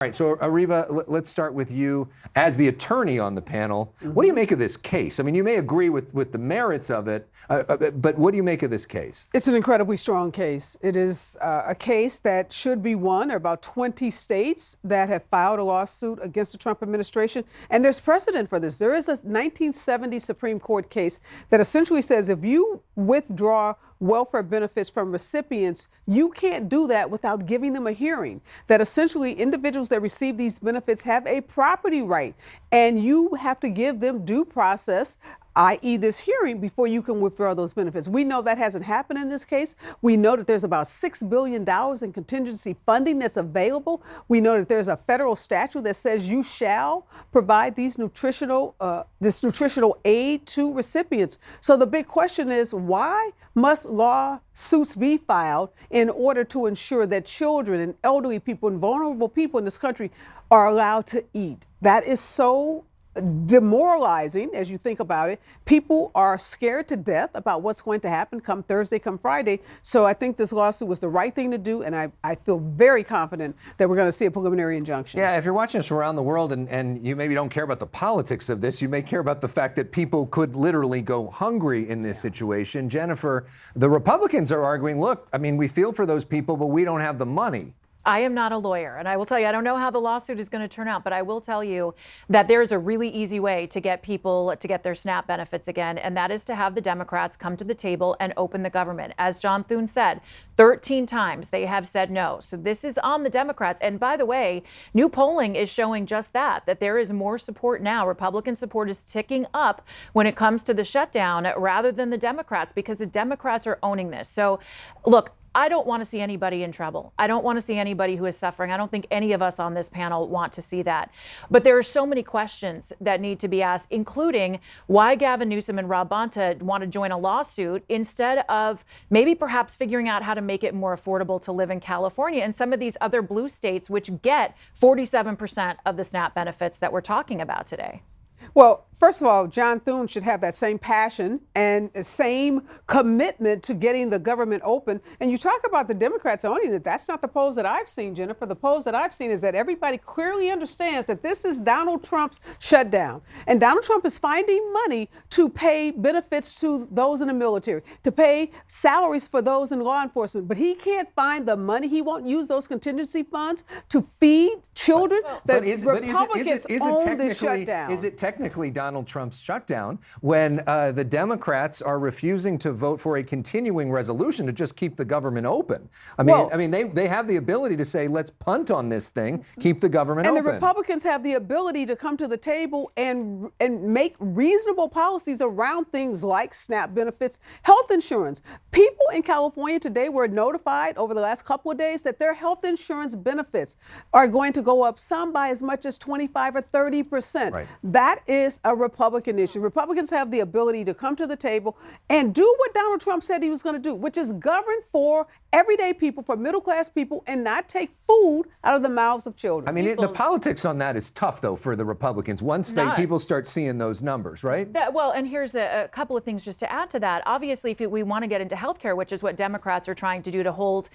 All right, so Areva, let's start with you as the attorney on the panel. What do you make of this case? I mean, you may agree with the merits of it, but what do you make of this case? It's an incredibly strong case. It is a case that should be won. There are about 20 states that have filed a lawsuit against the Trump administration, and there's precedent for this. There is a 1970 Supreme Court case that essentially says if you withdraw welfare benefits from recipients, you can't do that without giving them a hearing. That essentially individuals that receive these benefits have a property right, and you have to give them due process, i.e. this hearing, before you can withdraw those benefits. We know that hasn't happened in this case. We know that there's about $6 billion in contingency funding that's available. We know that there's a federal statute that says you shall provide these nutritional aid to recipients. So the big question is, why must lawsuits be filed in order to ensure that children and elderly people and vulnerable people in this country are allowed to eat? That is so demoralizing as you think about it. People are scared to death about what's going to happen come Thursday, come Friday. So I think this lawsuit was the right thing to do, and I feel very confident that we're going to see a preliminary injunction. Yeah, if you're watching us from around the world and you maybe don't care about the politics of this, you may care about the fact that people could literally go hungry in this situation. Jennifer, the Republicans are arguing, look, I mean, we feel for those people, but we don't have the money. I am not a lawyer, and I will tell you, I don't know how the lawsuit is going to turn out, but I will tell you that there is a really easy way to get people to get their SNAP benefits again, and that is to have the Democrats come to the table and open the government. As John Thune said, 13 times they have said no. So this is on the Democrats. And by the way, new polling is showing just that there is more support now. Republican support is ticking up when it comes to the shutdown rather than the Democrats, because the Democrats are owning this. So look, I don't want to see anybody in trouble. I don't want to see anybody who is suffering. I don't think any of us on this panel want to see that. But there are so many questions that need to be asked, including why Gavin Newsom and Rob Bonta want to join a lawsuit instead of maybe perhaps figuring out how to make it more affordable to live in California and some of these other blue states which get 47% of the SNAP benefits that we're talking about today. Well, first of all, John Thune should have that same passion and the same commitment to getting the government open. And you talk about the Democrats owning it. That's not the polls that I've seen, Jennifer. The polls that I've seen is that everybody clearly understands that this is Donald Trump's shutdown. And Donald Trump is finding money to pay benefits to those in the military, to pay salaries for those in law enforcement. But he can't find the money. He won't use those contingency funds to feed children. Is it technically Donald Trump's shutdown when the Democrats are refusing to vote for a continuing resolution to just keep the government open? I mean, they have the ability to say, let's punt on this thing, keep the government open. And the Republicans have the ability to come to the table and make reasonable policies around things like SNAP benefits, health insurance. People in California today were notified over the last couple of days that their health insurance benefits are going to go up, some by as much as 25 or 30%. Right. That is a Republican issue. Republicans have the ability to come to the table and do what Donald Trump said he was going to do, which is govern for everyday people, for middle class people, and not take food out of the mouths of children. I mean, the politics on that is tough, though, for the Republicans. Once people start seeing those numbers, right? Well, and here's a couple of things just to add to that. Obviously, if we want to get into healthcare, which is what Democrats are trying to do to hold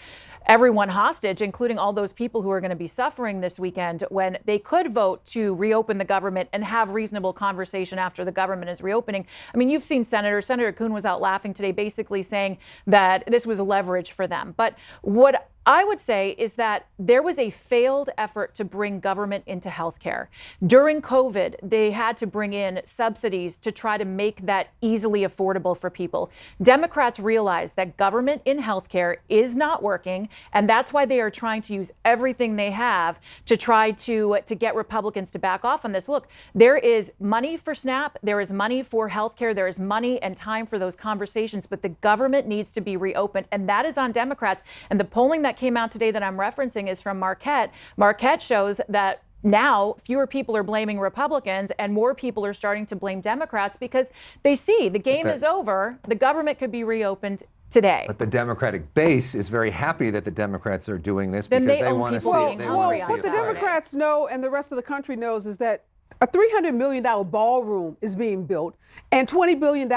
everyone hostage, including all those people who are going to be suffering this weekend, when they could vote to reopen the government and have reasonable conversation after the government is reopening. I mean, you've seen Senator Kuhn was out laughing today, basically saying that this was leverage for them. But what I would say is that there was a failed effort to bring government into healthcare. During COVID, they had to bring in subsidies to try to make that easily affordable for people. Democrats realized that government in healthcare is not working, and that's why they are trying to use everything they have to try to get Republicans to back off on this. Look, there is money for SNAP, there is money for healthcare, there is money and time for those conversations, but the government needs to be reopened, and that is on Democrats. And the polling that came out today that I'm referencing is from Marquette. Marquette shows that now fewer people are blaming Republicans and more people are starting to blame Democrats because they see the game is over. The government could be reopened today. But the Democratic base is very happy that the Democrats are doing this because they want to see it. What the Democrats know and the rest of the country knows is that a $300 million ballroom is being built and $20 billion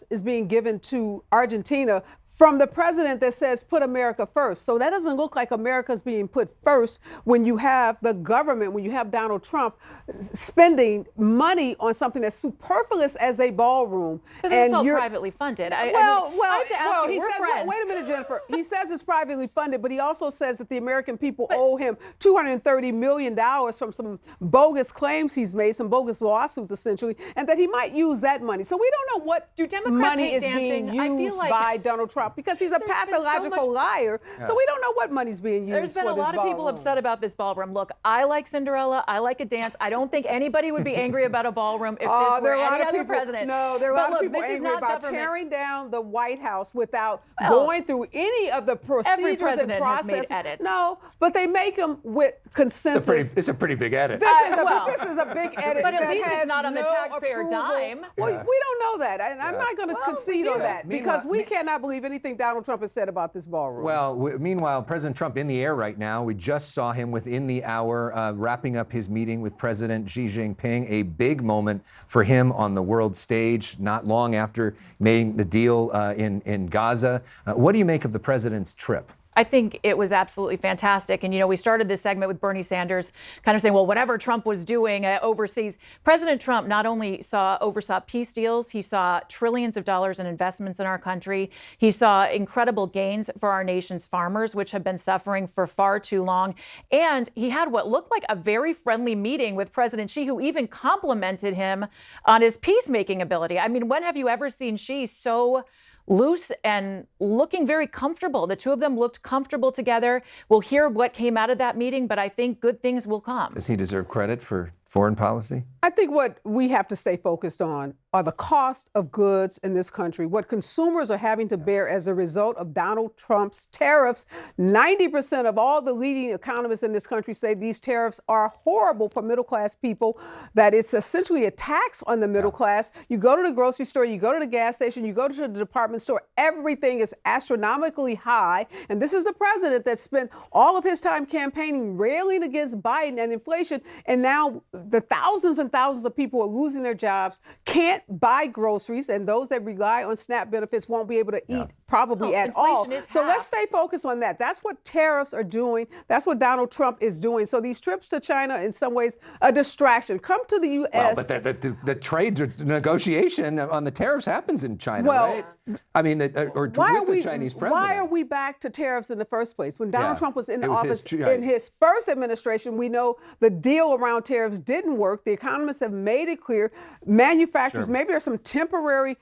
is being given to Argentina from the president that says put America first. So that doesn't look like America's being put first when you have the government, when you have Donald Trump spending money on something as superfluous as a ballroom. But it's all privately funded. I have to ask you, we're friends. Wait a minute, Jennifer. He says it's privately funded, but he also says that the American people owe him $230 million from some bogus claims he's made, some bogus lawsuits essentially, and that he might use that money. So we don't know what money is being used by Donald Trump because he's a pathological liar. Yeah. So we don't know what money's being used. There's been a lot of people upset about this ballroom. Look, I like Cinderella. I like a dance. I don't think anybody would be angry about a ballroom if this were any other president. No, there are a lot of people angry about tearing down the White House without going through any of the procedures every president and process. Has made edits. No, but they make them with consensus. It's a pretty big edit. This is a big edit. But at least it's not on the taxpayer dime. Well, we don't know that, and I'm not going to concede on that because we cannot believe anything Donald Trump has said about this ballroom. Well, meanwhile, President Trump in the air right now. We just saw him within the hour wrapping up his meeting with President Xi Jinping, a big moment for him on the world stage, not long after making the deal in Gaza. What do you make of the president's trip? I think it was absolutely fantastic. And, we started this segment with Bernie Sanders kind of saying, well, whatever Trump was doing overseas, President Trump not only oversaw peace deals, he saw trillions of dollars in investments in our country. He saw incredible gains for our nation's farmers, which have been suffering for far too long. And he had what looked like a very friendly meeting with President Xi, who even complimented him on his peacemaking ability. I mean, when have you ever seen Xi so loose and looking very comfortable? The two of them looked comfortable together. We'll hear what came out of that meeting, but I think good things will come. Does he deserve credit for foreign policy? I think what we have to stay focused on are the cost of goods in this country, what consumers are having to bear as a result of Donald Trump's tariffs. 90% of all the leading economists in this country say these tariffs are horrible for middle-class people, that it's essentially a tax on the middle class. You go to the grocery store, you go to the gas station, you go to the department store, everything is astronomically high. And this is the president that spent all of his time campaigning, railing against Biden and inflation, and now the thousands and thousands of people are losing their jobs, can't buy groceries, and those that rely on SNAP benefits won't be able to eat probably at all. So let's stay focused on that. That's what tariffs are doing. That's what Donald Trump is doing. So these trips to China, in some ways, a distraction. Come to the U.S. Well, but the trade negotiation on the tariffs happens in China, right? I mean, with the Chinese president. Why are we back to tariffs in the first place? When Donald Trump was in the office in his first administration, we know the deal around tariffs didn't work. The economists have made it clear. Manufacturers, maybe there's some temporary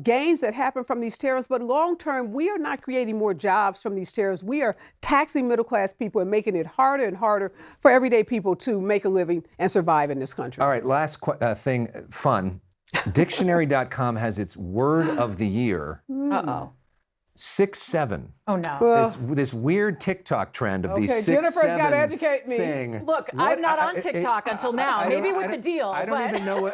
gains that happen from these tariffs, but long term, we are not creating more jobs from these tariffs. We are taxing middle class people and making it harder and harder for everyday people to make a living and survive in this country. All right, last thing, fun. Dictionary.com has its word of the year. 6'7". Oh no! This weird TikTok trend of these 6'7" Jennifer's got to educate me. Thing. Look, I'm not on TikTok until now. Maybe with the deal. I don't even know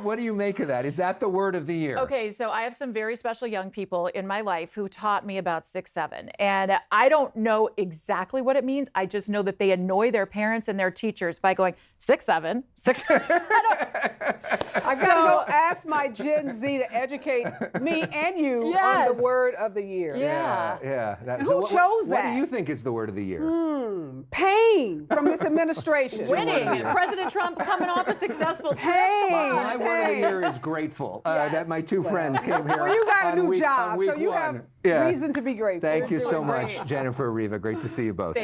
what do you make of that? Is that the word of the year? Okay, so I have some very special young people in my life who taught me about 6'7", and I don't know exactly what it means. I just know that they annoy their parents and their teachers by going 6'7", 6'7". I gotta go ask my Gen Z to educate me and you on the word of the year. Yeah. Who chose that? What do you think is the word of the year? Pain from this administration. Winning. President Trump coming off a successful trip. My word of the year is grateful that my two friends came here. Well, you got a new on job, week so you one. have reason to be grateful. Thank you so much, Jennifer, Areva. Great to see you both.